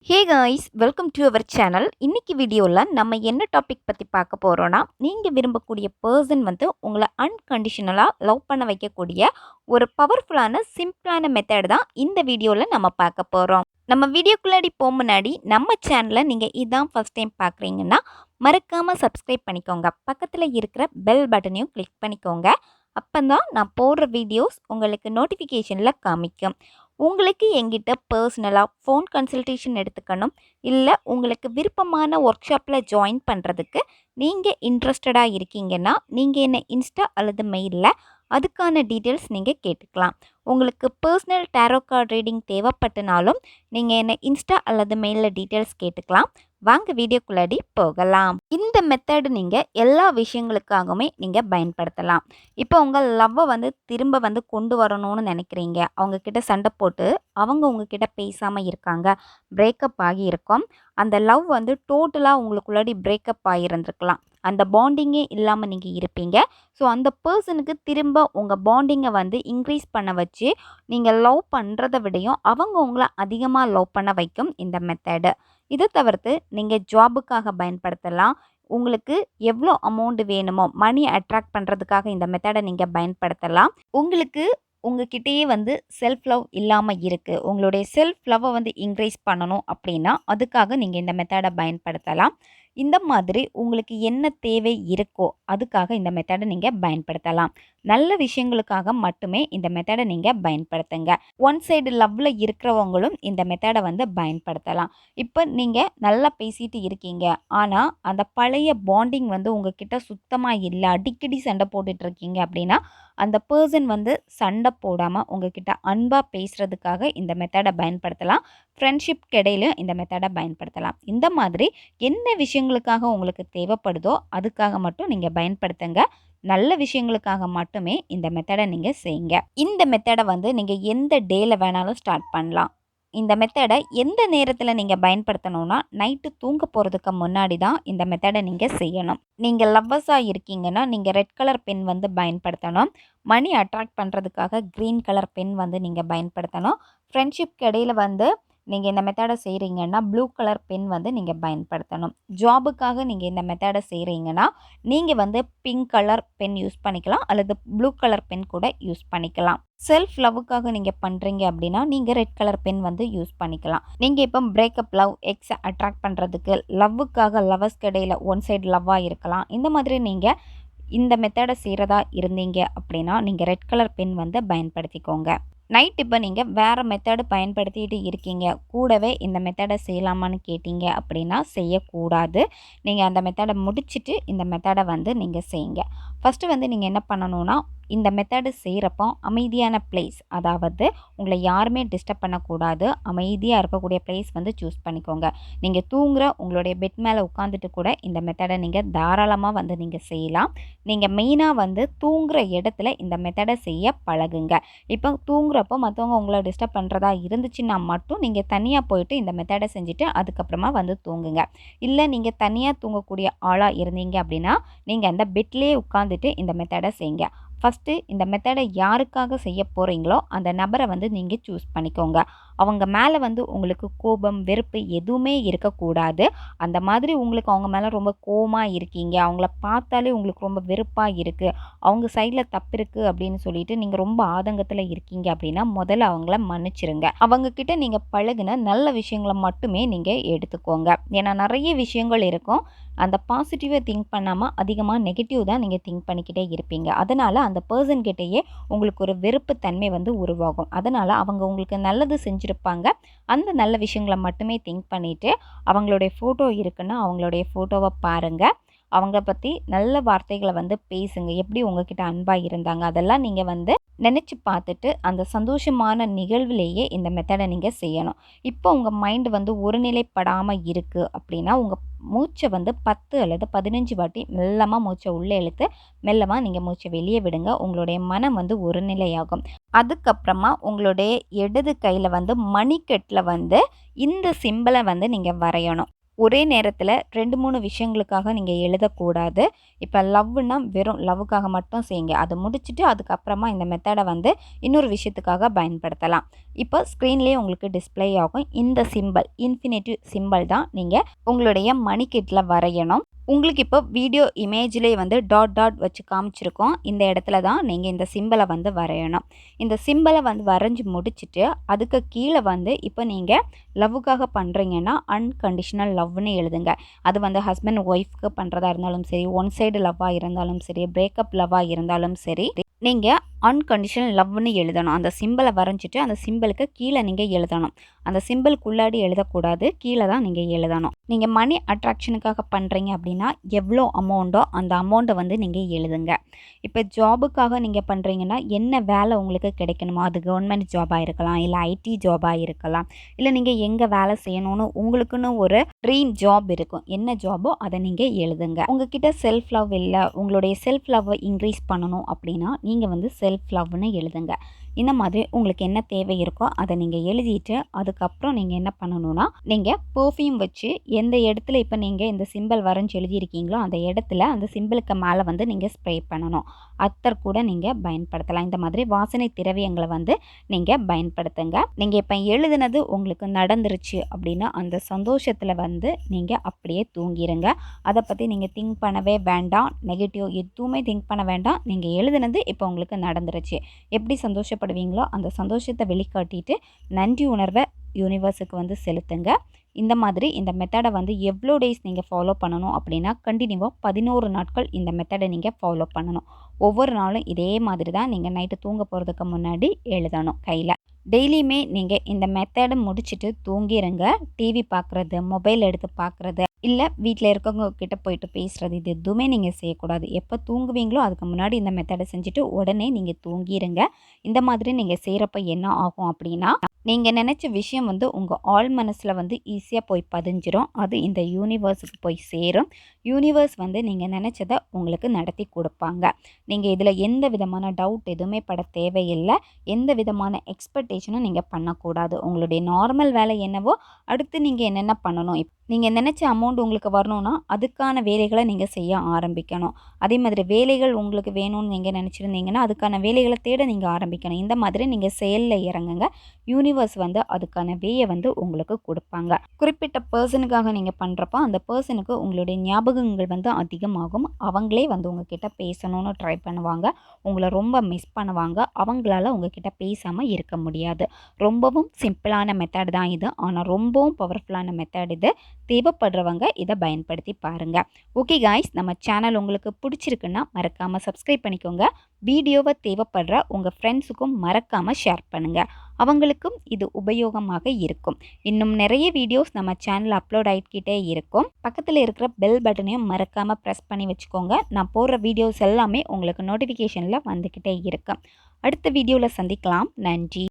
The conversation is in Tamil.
Hey guys, welcome to our channel. இன்னைக்கு வீடியோவில் நம்ம என்ன டாபிக் பற்றி பார்க்க போகிறோன்னா, நீங்கள் விரும்பக்கூடிய பர்சன் வந்து உங்களை அன்கண்டிஷனலாக லவ் பண்ண வைக்கக்கூடிய ஒரு பவர்ஃபுல்லான சிம்பிளான மெத்தட் தான் இந்த வீடியோவில் நம்ம பார்க்க போகிறோம். நம்ம வீடியோக்குள்ளாடி போக முன்னாடி நம்ம சேனலை நீங்கள் இதான் ஃபஸ்ட் டைம் பார்க்குறீங்கன்னா மறக்காமல் சப்ஸ்கிரைப் பண்ணிக்கோங்க. பக்கத்தில் இருக்கிற பெல் பட்டனையும் கிளிக் பண்ணிக்கோங்க. அப்போ தான் நான் போடுற வீடியோஸ் உங்களுக்கு நோட்டிஃபிகேஷனில் காமிக்கும். உங்களுக்கு எங்கிட்ட பர்சனலாக ஃபோன் கன்சல்டேஷன் எடுத்துக்கணும், இல்லை உங்களுக்கு விருப்பமான ஒர்க் ஷாப்பில் ஜாயின் பண்ணுறதுக்கு நீங்கள் இன்ட்ரெஸ்டடாக இருக்கீங்கன்னா நீங்கள் என்ன இன்ஸ்டா அல்லது மெயிலில் அதுக்கான டீட்டெயில்ஸ் நீங்கள் கேட்டுக்கலாம். உங்களுக்கு பர்சனல் டேரோ கார்டு ரீடிங் தேவைப்பட்டனாலும் நீங்கள் என்ன இன்ஸ்டா அல்லது மெயிலில் டீட்டெயில்ஸ் கேட்டுக்கலாம். வாங்க வீடியோக்குள்ளாடி போகலாம். இந்த மெத்தடு நீங்கள் எல்லா விஷயங்களுக்காகவுமே நீங்கள் பயன்படுத்தலாம். இப்போ உங்கள் லவ்வை வந்து திரும்ப வந்து கொண்டு வரணும்னு நினைக்கிறீங்க, அவங்கக்கிட்ட சண்டை போட்டு அவங்க உங்ககிட்ட பேசாமல் இருக்காங்க, பிரேக்கப் ஆகியிருக்கோம், அந்த லவ் வந்து டோட்டலாக உங்களுக்குள்ளாடி பிரேக்கப் ஆகியிருந்துருக்கலாம், அந்த பாண்டிங்கே இல்லாமல் நீங்கள் இருப்பீங்க. ஸோ அந்த பர்சனுக்கு திரும்ப உங்கள் பாண்டிங்கை வந்து இன்க்ரீஸ் பண்ண வச்சு நீங்கள் லவ் பண்ணுறதை விடையும் அவங்க உங்களை அதிகமாக லவ் பண்ண வைக்கும் இந்த மெத்தடு. இதை தவிர்த்து நீங்கள் ஜாபுக்காக பயன்படுத்தலாம். உங்களுக்கு எவ்வளோ அமௌண்ட் வேணுமோ மணி அட்ராக்ட் பண்ணுறதுக்காக இந்த மெத்தடை நீங்கள் பயன்படுத்தலாம். உங்களுக்கு உங்ககிட்டயே வந்து செல்ஃப் லவ் இல்லாமல் இருக்குது, உங்களுடைய செல்ஃப் லவ்வை வந்து இன்க்ரீஸ் பண்ணணும் அப்படின்னா அதுக்காக நீங்கள் இந்த மெத்தடை பயன்படுத்தலாம். இந்த மாதிரி உங்களுக்கு என்ன தேவை இருக்கோ அதுக்காக இந்த மெத்தடை நீங்கள் பயன்படுத்தலாம். நல்ல விஷயங்களுக்காக மட்டுமே இந்த மெத்தடை நீங்கள் பயன்படுத்துங்க. ஒன் சைடு லவ்வில் இருக்கிறவங்களும் இந்த மெத்தடை வந்து பயன்படுத்தலாம். இப்போ நீங்கள் நல்லா பேசிட்டு இருக்கீங்க, ஆனால் அந்த பழைய பாண்டிங் வந்து உங்ககிட்ட சுத்தமாக இல்லை, அடிக்கடி சண்டை போட்டுட்டு இருக்கீங்க அப்படின்னா அந்த பர்சன் வந்து சண்டை போடாமல் உங்ககிட்ட அன்பாக பேசுகிறதுக்காக இந்த மெத்தடை பயன்படுத்தலாம். ஃப்ரெண்ட்ஷிப் இடையிலும் இந்த மெத்தடை பயன்படுத்தலாம். இந்த மாதிரி என்ன விஷயங்களுக்காக உங்களுக்கு தேவைப்படுதோ அதுக்காக மட்டும் நீங்கள் பயன்படுத்துங்க. நல்ல விஷயங்களுக்காக மட்டுமே இந்த மெத்தடை நீங்கள் செய்யுங்க. இந்த மெத்தடை வந்து நீங்கள் எந்த டேயில் வேணாலும் ஸ்டார்ட் பண்ணலாம். இந்த மெத்தடை எந்த நேரத்தில் நீங்கள் பயன்படுத்தணும்னா நைட்டு தூங்க போகிறதுக்கு முன்னாடி தான் இந்த மெத்தடை நீங்கள் செய்யணும். நீங்கள் லவ்வர்ஸாக இருக்கீங்கன்னா நீங்கள் ரெட் கலர் பென் வந்து பயன்படுத்தணும். மணி அட்ராக்ட் பண்ணுறதுக்காக க்ரீன் கலர் பென் வந்து நீங்கள் பயன்படுத்தணும். ஃப்ரெண்ட்ஷிப்க்கு இடையில் வந்து நீங்கள் இந்த மெத்தடை செய்கிறீங்கன்னா ப்ளூ கலர் பென் வந்து நீங்கள் பயன்படுத்தணும். ஜாபுக்காக நீங்கள் இந்த மெத்தடை செய்கிறீங்கன்னா நீங்கள் வந்து பிங்க் கலர் பென் யூஸ் பண்ணிக்கலாம் அல்லது ப்ளூ கலர் பென் கூட யூஸ் பண்ணிக்கலாம். செல்ஃப் லவ்வுக்காக நீங்கள் பண்ணுறீங்க அப்படின்னா நீங்கள் ரெட் கலர் பென் வந்து யூஸ் பண்ணிக்கலாம். நீங்கள் இப்போ பிரேக்கப் லவ், எக்ஸை அட்ராக்ட் பண்ணுறதுக்கு, லவ்வுக்காக லவர்ஸ்க்கு இடையில் ஒன் சைடு லவ்வாக இருக்கலாம், இந்த மாதிரி நீங்கள் இந்த மெத்தடை செய்கிறதா இருந்தீங்க அப்படின்னா நீங்கள் ரெட் கலர் பென் வந்து பயன்படுத்திக்கோங்க. நைட் இப்போ நீங்கள் வேறு மெத்தடு பயன்படுத்திகிட்டு இருக்கீங்க, கூடவே இந்த மெத்தடை செய்யலாமான்னு கேட்டிங்க அப்படின்னா செய்யக்கூடாது. நீங்கள் அந்த மெத்தடை முடிச்சுட்டு இந்த மெத்தடை வந்து நீங்கள் செய்யுங்க. ஃபஸ்ட்டு வந்து நீங்கள் என்ன பண்ணணுன்னா, இந்த மெத்தடு செய்கிறப்போ அமைதியான பிளேஸ், அதாவது உங்களை யாருமே டிஸ்டர்ப் பண்ணக்கூடாது, அமைதியாக இருக்கக்கூடிய பிளேஸ் வந்து சூஸ் பண்ணிக்கோங்க. நீங்கள் தூங்குகிற உங்களுடைய பெட் மேலே உட்காந்துட்டு கூட இந்த மெத்தடை நீங்கள் தாராளமாக வந்து நீங்கள் செய்யலாம். நீங்கள் மெயினாக வந்து தூங்குகிற இடத்துல இந்த மெத்தடை செய்ய பழகுங்க. இப்போ தூங்குறப்போ மற்றவங்க உங்களை டிஸ்டர்ப் பண்ணுறதா இருந்துச்சுன்னா மட்டும் நீங்கள் தனியாக போயிட்டு இந்த மெத்தடை செஞ்சுட்டு அதுக்கப்புறமா வந்து தூங்குங்க. இல்லை நீங்கள் தனியாக தூங்கக்கூடிய ஆளாக இருந்தீங்க அப்படின்னா நீங்கள் அந்த பெட்லேயே உட்காந்துட்டு இந்த மெத்தடை செய்யுங்க. ஃபஸ்ட்டு இந்த மெத்தடை யாருக்காக செய்ய போகிறீங்களோ அந்த நபரை வந்து நீங்கள் சூஸ் பண்ணிக்கோங்க. அவங்க மேலே வந்து உங்களுக்கு கோபம், வெறுப்பு எதுவுமே இருக்கக்கூடாது. அந்த மாதிரி உங்களுக்கு அவங்க மேலே ரொம்ப கோபமாக இருக்கீங்க, அவங்கள பார்த்தாலே உங்களுக்கு ரொம்ப வெறுப்பாக இருக்குது, அவங்க சைடில் தப்பு இருக்குது அப்படின்னு சொல்லிட்டு நீங்கள் ரொம்ப ஆதங்கத்தில் இருக்கீங்க அப்படின்னா முதல்ல அவங்கள மன்னிச்சிருங்க. அவங்கக்கிட்ட நீங்கள் பழகுன நல்ல விஷயங்களை மட்டுமே நீங்கள் எடுத்துக்கோங்க. ஏன்னா நிறைய விஷயங்கள் இருக்கும், அந்த பாசிட்டிவாக திங்க் பண்ணாமல் அதிகமாக நெகட்டிவ் தான் நீங்கள் திங்க் பண்ணிக்கிட்டே இருப்பீங்க. அதனால் அந்த பர்சன்கிட்டேயே உங்களுக்கு ஒரு வெறுப்பு தன்மை வந்து உருவாகும். அதனால் அவங்க உங்களுக்கு நல்லது செஞ்சுருப்பாங்க, அந்த நல்ல விஷயங்களை மட்டுமே திங்க் பண்ணிவிட்டு அவங்களுடைய ஃபோட்டோ இருக்குன்னா அவங்களுடைய ஃபோட்டோவை பாருங்கள், அவங்கள பற்றி நல்ல வார்த்தைகளை வந்து பேசுங்க. எப்படி உங்ககிட்ட அன்பாக இருந்தாங்க அதெல்லாம் நீங்கள் வந்து நினச்சி பார்த்துட்டு அந்த சந்தோஷமான நிகழ்விலேயே இந்த மெத்தடை நீங்கள் செய்யணும். இப்போ உங்கள் மைண்டு வந்து ஒருநிலைப்படாமல் இருக்குது அப்படின்னா உங்கள் மூச்சை வந்து 10 அல்லது 15 வாட்டி மெல்லமாக மூச்சை உள்ளே இழுத்து மெல்லமாக நீங்கள் மூச்சை வெளியே விடுங்க. உங்களுடைய மனம் வந்து ஒருநிலையாகும். அதுக்கப்புறமா உங்களுடைய இடது கையில் வந்து மணிக்கட்டில் வந்து இந்த சிம்பிளை வந்து நீங்கள் வரையணும். ஒரே நேரத்தில் 2-3 விஷயங்களுக்காக நீங்கள் எழுதக்கூடாது. இப்போ லவ்வுன்னா வெறும் லவ்வுக்காக மட்டும் செய்யுங்க. அதை முடிச்சுட்டு அதுக்கப்புறமா இந்த மெத்தடை வந்து இன்னொரு விஷயத்துக்காக பயன்படுத்தலாம். இப்போ ஸ்க்ரீன்லேயே உங்களுக்கு டிஸ்ப்ளே ஆகும். இந்த சிம்பல் இன்ஃபினிட்டிவ் சிம்பல் தான் நீங்கள் உங்களுடைய மணிக்கட்டில் வரையணும். உங்களுக்கு இப்போ வீடியோ இமேஜ்லேயே வந்து டாட் டாட் வச்சு காமிச்சிருக்கோம். இந்த இடத்துல தான் நீங்கள் இந்த சிம்பலை வந்து வரையணும். இந்த சிம்பலை வந்து வரைஞ்சி முடிச்சுட்டு அதுக்கு கீழே வந்து இப்போ நீங்கள் லவ்வுக்காக பண்ணுறீங்கன்னா அன்கண்டிஷனல் லவ்னு எழுதுங்க. அது வந்து ஹஸ்பண்ட் ஒய்ஃப்க்கு பண்ணுறதா இருந்தாலும் சரி, ஒன் சைடு லவ்வாக இருந்தாலும் சரி, பிரேக்கப் லவ்வாக இருந்தாலும் சரி, நீங்கள் அன்கண்டிஷனல் லவ்னு எழுதணும். அந்த சிம்பலை வரைஞ்சிட்டு அந்த சிம்பலுக்கு கீழே நீங்கள் எழுதணும். அந்த சிம்பிளுக்குள்ளாடி எழுதக்கூடாது, கீழே தான் நீங்கள் எழுதணும். நீங்கள் மணி அட்ராக்ஷனுக்காக பண்ணுறீங்க அப்படின்னா எவ்வளோ அமௌண்ட்டோ அந்த அமௌண்ட்டை வந்து நீங்கள் எழுதுங்க. இப்போ ஜாபுக்காக நீங்கள் பண்ணுறீங்கன்னா என்ன வேலை உங்களுக்கு கிடைக்கணுமோ, அது கவர்மெண்ட் ஜாபாக இருக்கலாம், இல்லை ஐடி ஜாபாக இருக்கலாம், இல்லை நீங்கள் எங்கே வேலை செய்யணும்னு உங்களுக்குன்னு ஒரு ட்ரீம் ஜாப் இருக்கும். என்ன ஜாபோ அதை நீங்கள் எழுதுங்க. உங்ககிட்ட செல்ஃப் லவ் இல்லை, உங்களுடைய செல்ஃப் லவ்வை இன்க்ரீஸ் பண்ணணும் அப்படின்னா நீங்கள் வந்து செல்ஃப் லவ்னு எழுதுங்க. இந்த மாதிரி உங்களுக்கு என்ன தேவை இருக்கோ அதை நீங்கள் எழுதிட்டு அதுக்கப்புறம் நீங்கள் என்ன பண்ணணும்னா, நீங்கள் பெர்ஃப்யூம் வச்சு எந்த இடத்துல இப்போ நீங்கள் இந்த சிம்பிள் வரைஞ்சி எழுதியிருக்கீங்களோ அந்த இடத்துல அந்த சிம்பிளுக்கு மேலே வந்து நீங்கள் ஸ்ப்ரே பண்ணணும். அத்தர் கூட நீங்கள் பயன்படுத்தலாம். இந்த மாதிரி வாசனை திரவியங்களை வந்து நீங்கள் பயன்படுத்துங்க. நீங்கள் இப்போ எழுதுனது உங்களுக்கு நடந்துருச்சு அப்படின்னா அந்த சந்தோஷத்தில் வந்து நீங்கள் அப்படியே தூங்கிடுங்க. அதை பற்றி நீங்கள் திங்க் பண்ணவே வேண்டாம். நெகட்டிவ் எதுவுமே திங்க் பண்ண வேண்டாம். நீங்கள் எழுதுனது இப்போ உங்களுக்கு நடந்துருச்சு. எப்படி சந்தோஷப்படுவீங்களோ அந்த சந்தோஷத்தை வெளிக்காட்டிட்டு நன்றி உணர்வை யூனிவர்ஸுக்கு வந்து செலுத்துங்க. இந்த மாதிரி இந்த மெத்தடை வந்து எவ்வளோ டேஸ் நீங்கள் ஃபாலோ பண்ணணும் அப்படின்னா கண்டினியூவாக 11 நாட்கள் இந்த மெத்தடை நீங்கள் ஃபாலோ பண்ணணும். ஒவ்வொரு நாளும் இதே மாதிரி தான் நீங்கள் நைட்டு தூங்க போகிறதுக்கு முன்னாடி எழுதணும் கையில். டெய்லியுமே நீங்கள் இந்த மெத்தடை முடிச்சுட்டு தூங்கிடுங்க. டிவி பார்க்குறது, மொபைல் எடுத்து பார்க்குறது, இல்லை வீட்டில் இருக்கவங்க கிட்ட போயிட்டு பேசுகிறது, இது எதுவுமே நீங்கள் செய்யக்கூடாது. எப்போ தூங்குவீங்களோ அதுக்கு முன்னாடி இந்த மெத்தடை செஞ்சுட்டு உடனே நீங்கள் தூங்கிடுங்க. இந்த மாதிரி நீங்கள் செய்கிறப்ப என்ன ஆகும் அப்படின்னா, நீங்கள் நினச்ச விஷயம் வந்து உங்கள் ஆழ் மனசில் வந்து ஈஸியாக போய் பதிஞ்சிரும். அது இந்த யூனிவர்ஸுக்கு போய் சேரும். யூனிவர்ஸ் வந்து நீங்கள் நினச்சதை உங்களுக்கு நடத்தி கொடுப்பாங்க. நீங்கள் இதில் எந்த விதமான டவுட் எதுவுமே பட தேவையில்லை. எந்த விதமான எக்ஸ்பெக்டேஷனும் நீங்கள் பண்ணக்கூடாது. உங்களுடைய நார்மல் வேலை என்னவோ அடுத்து நீங்கள் என்னென்ன பண்ணணும், நீங்கள் நினச்ச அமௌண்ட் உங்களுக்கு வரணும்னா அதுக்கான வேலைகளை நீங்கள் செய்ய ஆரம்பிக்கணும். அதே மாதிரி வேலைகள் உங்களுக்கு வேணும்னு நீங்கள் நினச்சிருந்தீங்கன்னா அதுக்கான வேலைகளை தேட நீங்கள் ஆரம்பிக்கணும். இந்த மாதிரி நீங்கள் செயலில் இறங்குங்க. யூனிவர்ஸ் வந்து அதுக்கான வேயை வந்து உங்களுக்கு கொடுப்பாங்க. குறிப்பிட்ட பர்சனுக்காக நீங்கள் பண்ணுறப்போ அந்த பர்சனுக்கு உங்களுடைய ஞாபகங்கள் வந்து அதிகமாகும். அவங்களே வந்து உங்ககிட்ட பேசணும்னு ட்ரை பண்ணுவாங்க. உங்களை ரொம்ப மிஸ் பண்ணுவாங்க. அவங்களால உங்ககிட்ட பேசாமல் இருக்க முடியாது. ரொம்பவும் சிம்பிளான மெத்தட் தான் இது. ஆனால் ரொம்பவும் பவர்ஃபுல்லான மெத்தட் இது. தேவைப்படுறவங்க இதை பயன்படுத்தி பாருங்கள். ஓகே காய்ஸ், நம்ம சேனல் உங்களுக்கு பிடிச்சிருக்குன்னா மறக்காமல் சப்ஸ்கிரைப் பண்ணிக்கோங்க. வீடியோவை தேவைப்படுற உங்கள் ஃப்ரெண்ட்ஸுக்கும் மறக்காமல் ஷேர் பண்ணுங்கள். அவங்களுக்கும் இது உபயோகமாக இருக்கும். இன்னும் நிறைய வீடியோஸ் நம்ம சேனலில் அப்லோட் ஆகிக்கிட்டே இருக்கும். பக்கத்தில் இருக்கிற பெல் பட்டனையும் மறக்காமல் ப்ரெஸ் பண்ணி வச்சுக்கோங்க. நான் போடுற வீடியோஸ் எல்லாமே உங்களுக்கு நோட்டிஃபிகேஷனில் வந்துக்கிட்டே இருக்கும். அடுத்த வீடியோவில் சந்திக்கலாம். நன்றி.